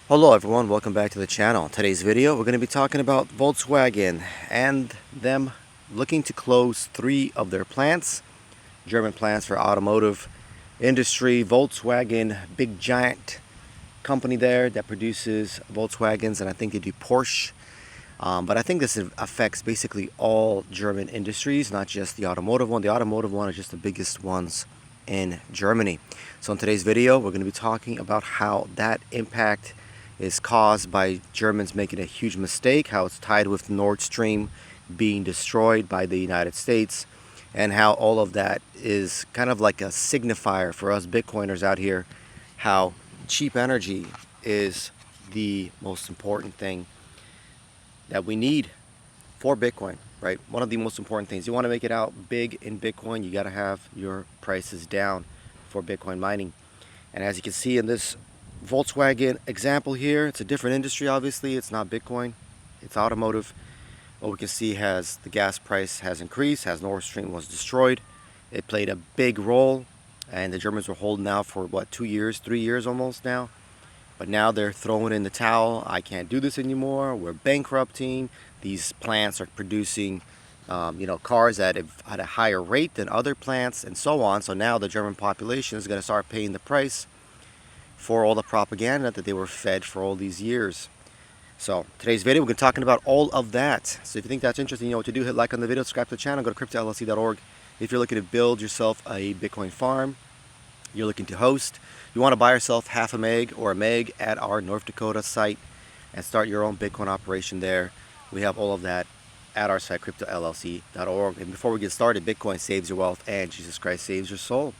Hello everyone, welcome back to the channel. Today's video we're going to be talking about Volkswagen and them looking to close 3 of their plants, German plants for automotive industry. Volkswagen, big giant company there that produces Volkswagens, and I think they do Porsche. But I think this affects basically all German industries, not just the automotive one. The automotive one is just the biggest ones in Germany. So in today's video we're going to be talking about how that impact is caused by Germans making a huge mistake, how it's tied with Nord Stream being destroyed by the United States, and how all of that is kind of like a signifier for us Bitcoiners out here, how cheap energy is the most important thing that we need for Bitcoin, right? One of the most important things. You want to make it out big in Bitcoin, you got to have your prices down for Bitcoin mining. And as you can see in this Volkswagen example here, it's a different industry. Obviously it's not Bitcoin, it's automotive. What we can see has the gas price has increased as Nord Stream was destroyed. It played a big role, and the Germans were holding out for what, 2 years, 3 years almost now. But now they're throwing in the towel. I can't do this anymore, we're bankrupting. These plants are producing cars at a higher rate than other plants and so on. So now the German population is going to start paying the price for all the propaganda that they were fed for all these years. So today's video we're going to be talking about all of that. So if you think that's interesting, you know what to do. Hit like on the video, subscribe to the channel, go to cryptollc.org. If you're looking to build yourself a Bitcoin farm, you're looking to host, you want to buy yourself half a meg or a meg at our North Dakota site and start your own Bitcoin operation there, we have all of that at our site, cryptollc.org. And before we get started, Bitcoin saves your wealth and Jesus Christ saves your soul.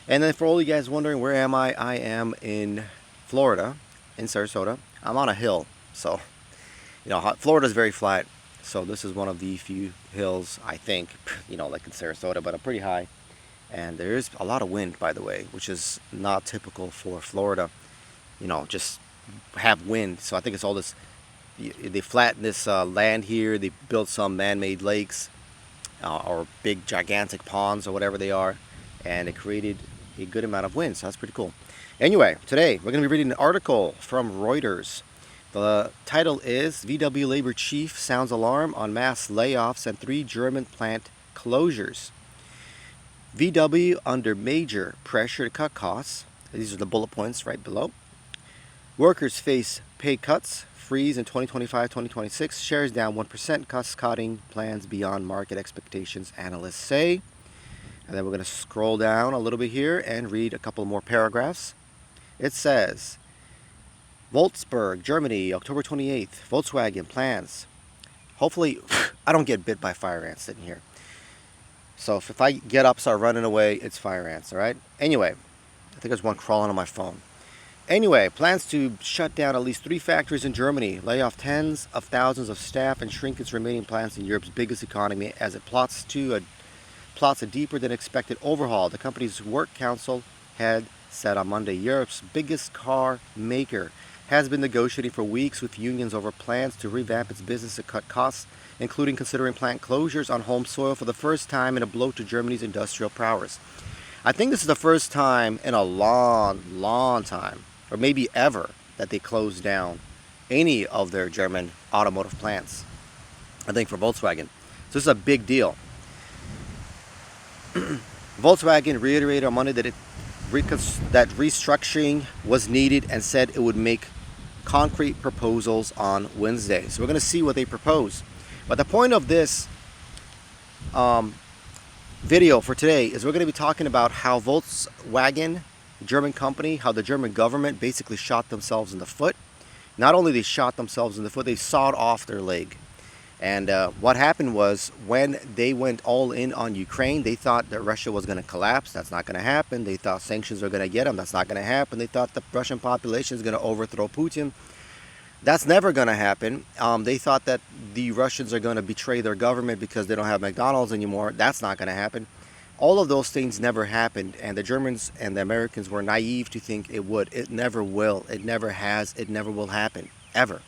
And then for all you guys wondering, where am I? I am in Florida, in Sarasota. I'm on a hill, so, Florida's very flat. So this is one of the few hills, I think, like in Sarasota, but I'm pretty high. And there is a lot of wind, by the way, which is not typical for Florida. Just have wind. So I think it's all this, they flatten this land here. They built some man-made lakes or big gigantic ponds or whatever they are. And it created a good amount of wind, so that's pretty cool. Anyway, today we're going to be reading an article from Reuters. The title is VW Labor Chief Sounds Alarm on Mass Layoffs and 3 German Plant Closures. VW under major pressure to cut costs. These are the bullet points right below. Workers face pay cuts, freeze in 2025-2026, shares down 1%, cost-cutting plans beyond market expectations, analysts say. And then we're going to scroll down a little bit here and read a couple more paragraphs. It says, Wolfsburg, Germany, October 28th, Volkswagen plans. Hopefully, I don't get bit by fire ants sitting here. So if I get up, start running away, it's fire ants, all right? Anyway, I think there's one crawling on my phone. Anyway, plans to shut down at least 3 factories in Germany, lay off tens of thousands of staff, and shrink its remaining plants in Europe's biggest economy as it plots a deeper than expected overhaul. The company's work council had said on Monday Europe's biggest car maker has been negotiating for weeks with unions over plans to revamp its business to cut costs, including considering plant closures on home soil for the first time in a blow to Germany's industrial prowess. I think this is the first time in a long time, or maybe ever, that they closed down any of their German automotive plants. I think for Volkswagen. So this is a big deal. Volkswagen reiterated on Monday that that restructuring was needed and said it would make concrete proposals on Wednesday. So we're going to see what they propose. But the point of this video for today is we're going to be talking about how Volkswagen, German company, how the German government basically shot themselves in the foot. Not only they shot themselves in the foot, they sawed off their leg. And what happened was when they went all in on Ukraine, they thought that Russia was going to collapse. That's not going to happen. They thought sanctions were going to get them. That's not going to happen. They thought the Russian population is going to overthrow Putin. That's never going to happen. They thought that the Russians are going to betray their government because they don't have McDonald's anymore. That's not going to happen. All of those things never happened. And the Germans and the Americans were naive to think it would. It never will. It never has. It never will happen. Ever.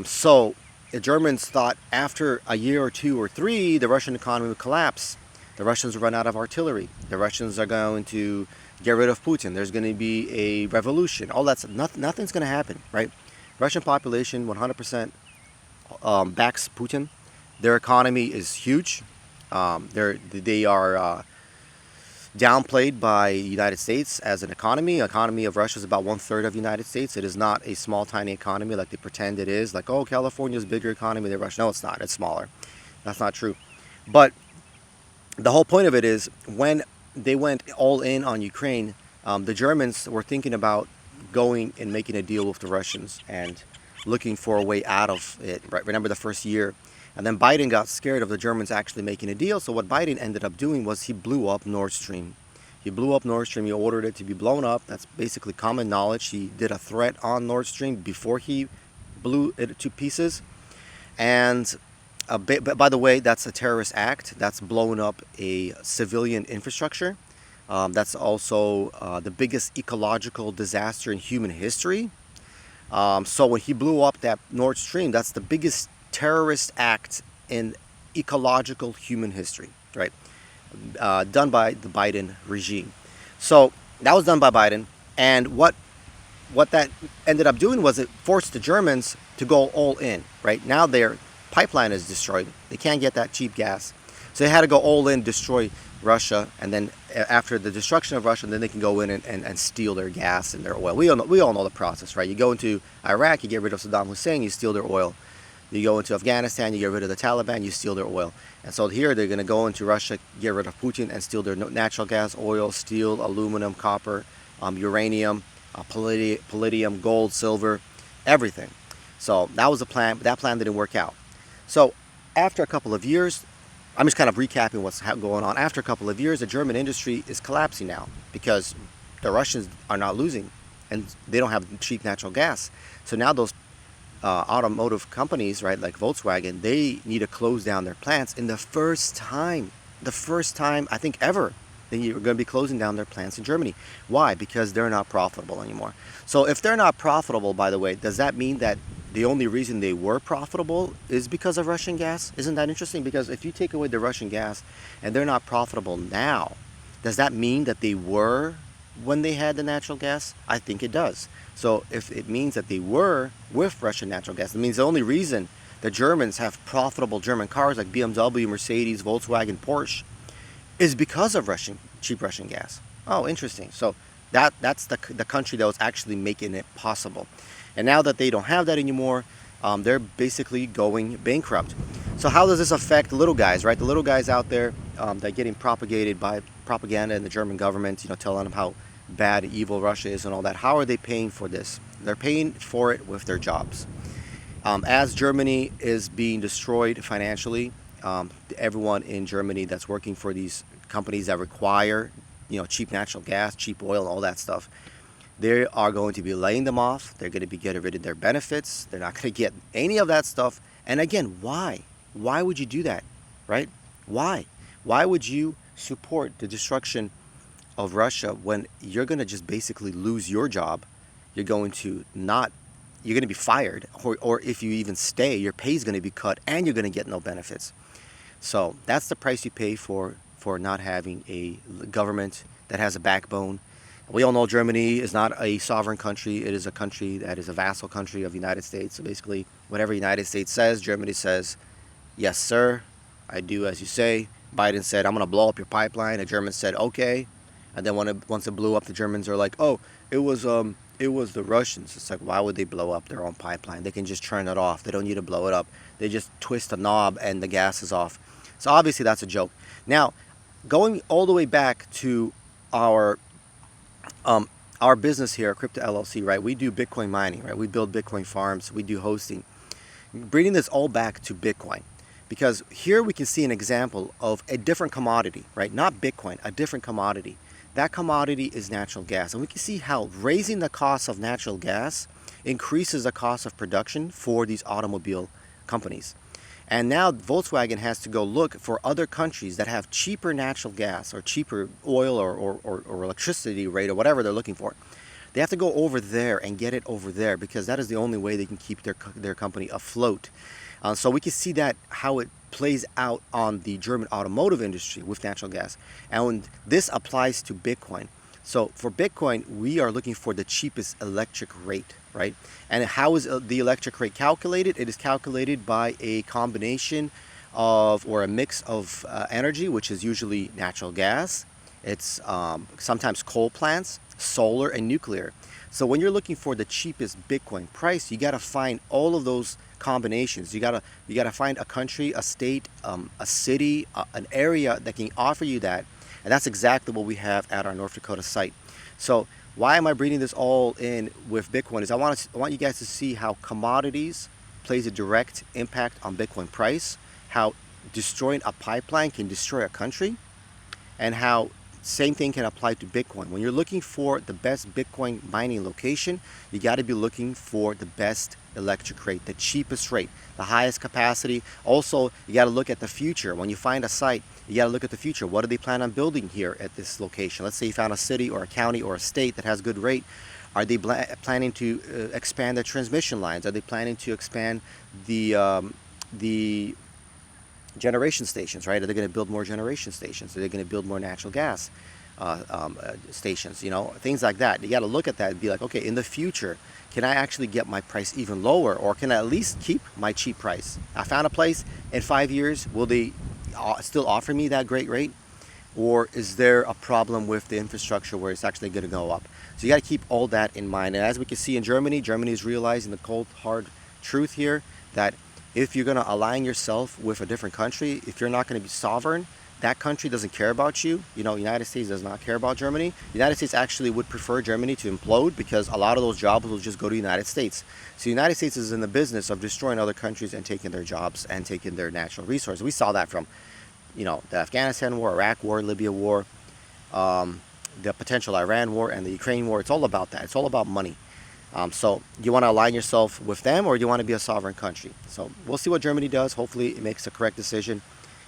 So the Germans thought after a year or 2 or 3, the Russian economy would collapse. The Russians will run out of artillery. The Russians are going to get rid of Putin. There's going to be a revolution. All that's nothing's going to happen, right? Russian population 100% backs Putin. Their economy is huge. They are downplayed by the United States as an economy. Economy of Russia is about 1/3 of the United States. It is not a small, tiny economy like they pretend it is. Like, oh, California's bigger economy than Russia. No, it's not. It's smaller. That's not true. But the whole point of it is when they went all in on Ukraine, the Germans were thinking about going and making a deal with the Russians and looking for a way out of it. Right? Remember the first year. And then Biden got scared of the Germans actually making a deal. So what Biden ended up doing was he blew up Nord Stream. He blew up Nord Stream. He ordered it to be blown up. That's basically common knowledge. He did a threat on Nord Stream before he blew it to pieces. And by the way, that's a terrorist act. That's blowing up a civilian infrastructure. That's also the biggest ecological disaster in human history. So when he blew up that Nord Stream, that's the biggest terrorist act in ecological human history, right? Done by the Biden regime. So that was done by Biden, and what that ended up doing was it forced the Germans to go all in. Right now, their pipeline is destroyed. They can't get that cheap gas, so they had to go all in, destroy Russia, and then after the destruction of Russia, then they can go in and steal their gas and their oil. We all know the process, right? You go into Iraq, you get rid of Saddam Hussein, you steal their oil. You go into Afghanistan, you get rid of the Taliban, you steal their oil. And so here they're going to go into Russia, get rid of Putin, and steal their natural gas, oil, steel, aluminum, copper, uranium, palladium, gold, silver, everything. So that was a plan, but that plan didn't work out. So after a couple of years, I'm just kind of recapping what's going on. After a couple of years, the German industry is collapsing now because the Russians are not losing and they don't have cheap natural gas. So now those automotive companies, right, like Volkswagen, they need to close down their plants in the first time I think ever. They're going to be closing down their plants in Germany. Why? Because they're not profitable anymore. So if they're not profitable, by the way, does that mean that the only reason they were profitable is because of Russian gas? Isn't that interesting? Because if you take away the Russian gas and they're not profitable now, does that mean that they were when they had the natural gas? I think it does. So if it means that they were with Russian natural gas, it means the only reason the Germans have profitable German cars like BMW, Mercedes, Volkswagen, Porsche is because of cheap Russian gas. Oh, interesting. So that's the country that was actually making it possible. And now that they don't have that anymore, they're basically going bankrupt. So how does this affect the little guys, right? The little guys out there that are getting propagated by propaganda in the German government, telling them how bad, evil Russia is and all that. How are they paying for this? They're paying for it with their jobs. As Germany is being destroyed financially, everyone in Germany that's working for these companies that require, cheap natural gas, cheap oil, and all that stuff, they are going to be laying them off. They're going to be getting rid of their benefits. They're not going to get any of that stuff. And again, why? Why would you do that, right? Why? Why would you support the destruction of Russia when you're going to just basically lose your job? You're going to be fired, or if you even stay, your pay is going to be cut and you're going to get no benefits. So that's the price you pay for not having a government that has a backbone. We all know Germany is not a sovereign country. It is a country that is a vassal country of the United States. So basically, whatever the United States says, Germany says, yes, sir, I do as you say. Biden said, I'm going to blow up your pipeline. The Germans said, okay. And then once it blew up, the Germans are like, oh, it was the Russians. It's like, why would they blow up their own pipeline? They can just turn it off. They don't need to blow it up. They just twist a knob and the gas is off. So obviously that's a joke. Now, going all the way back to our business here, Crypto LLC, right? We do Bitcoin mining, right? We build Bitcoin farms. We do hosting. Bringing this all back to Bitcoin. Because here we can see an example of a different commodity, right? Not Bitcoin, a different commodity. That commodity is natural gas. And we can see how raising the cost of natural gas increases the cost of production for these automobile companies. And now Volkswagen has to go look for other countries that have cheaper natural gas or cheaper oil or electricity rate or whatever they're looking for. They have to go over there and get it over there because that is the only way they can keep their company afloat. So we can see that how it plays out on the German automotive industry with natural gas. And when this applies to Bitcoin. So for Bitcoin, we are looking for the cheapest electric rate, right? And how is the electric rate calculated? It is calculated by a combination of, or a mix of energy, which is usually natural gas. It's sometimes coal plants, solar, and nuclear. So when you're looking for the cheapest Bitcoin price, you got to find all of those combinations. You gotta find a country, a state, a city, an area that can offer you that. And that's exactly what we have at our North Dakota site. So why am I bringing this all in with Bitcoin? Is I want you guys to see how commodities plays a direct impact on Bitcoin price, how destroying a pipeline can destroy a country, and how same thing can apply to Bitcoin. When you're looking for the best Bitcoin mining location, you got to be looking for the best electric rate, the cheapest rate, the highest capacity. Also, you got to look at the future. When you find a site, you got to look at the future. What do they plan on building here at this location? Let's say you found a city or a county or a state that has good rate. Are they planning to expand the transmission lines? Are they planning to expand the generation stations, right? Are they going to build more generation stations? Are they going to build more natural gas stations? You know, things like that. You got to look at that and be like, okay, in the future, can I actually get my price even lower, or can I at least keep my cheap price? I found a place. In 5 years, will they still offer me that great rate, or is there a problem with the infrastructure where it's actually going to go up? So you got to keep all that in mind. And as we can see in Germany, Germany is realizing the cold hard truth here that if you're going to align yourself with a different country, if you're not going to be sovereign, that country doesn't care about you. You know, United States does not care about Germany. United States actually would prefer Germany to implode because a lot of those jobs will just go to United States. So United States is in the business of destroying other countries and taking their jobs and taking their natural resources. We saw that from, you know, the Afghanistan war, Iraq war, Libya war, the potential Iran war, and the Ukraine war. It's all about that. It's all about money. So you want to align yourself with them, or do you want to be a sovereign country? So we'll see what Germany does. Hopefully it makes the correct decision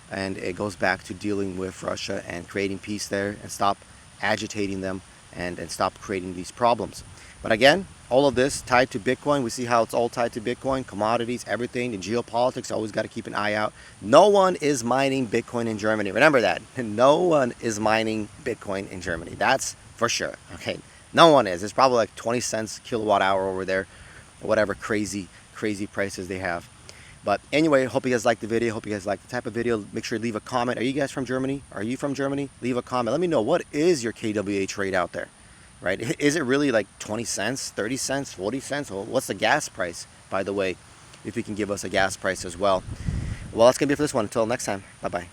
and it goes back to dealing with Russia and creating peace there and stop agitating them and stop creating these problems. But again, all of this tied to Bitcoin. We see how it's all tied to Bitcoin, commodities, everything, and geopolitics. Always got to keep an eye out. No one is mining Bitcoin in Germany. Remember that. No one is mining Bitcoin in Germany. That's for sure. Okay. No one is. It's probably like 20 cents kilowatt hour over there, or whatever crazy prices they have. But anyway, hope you guys liked the video. Hope you guys like the type of video. Make sure to leave a comment. Are you guys from Germany? Are you from Germany? Leave a comment. Let me know, what is your kWh rate out there, right? Is it really like 20 cents, 30 cents, 40 cents? Or what's the gas price, by the way, if you can give us a gas price as well? Well, that's going to be it for this one. Until next time. Bye-bye.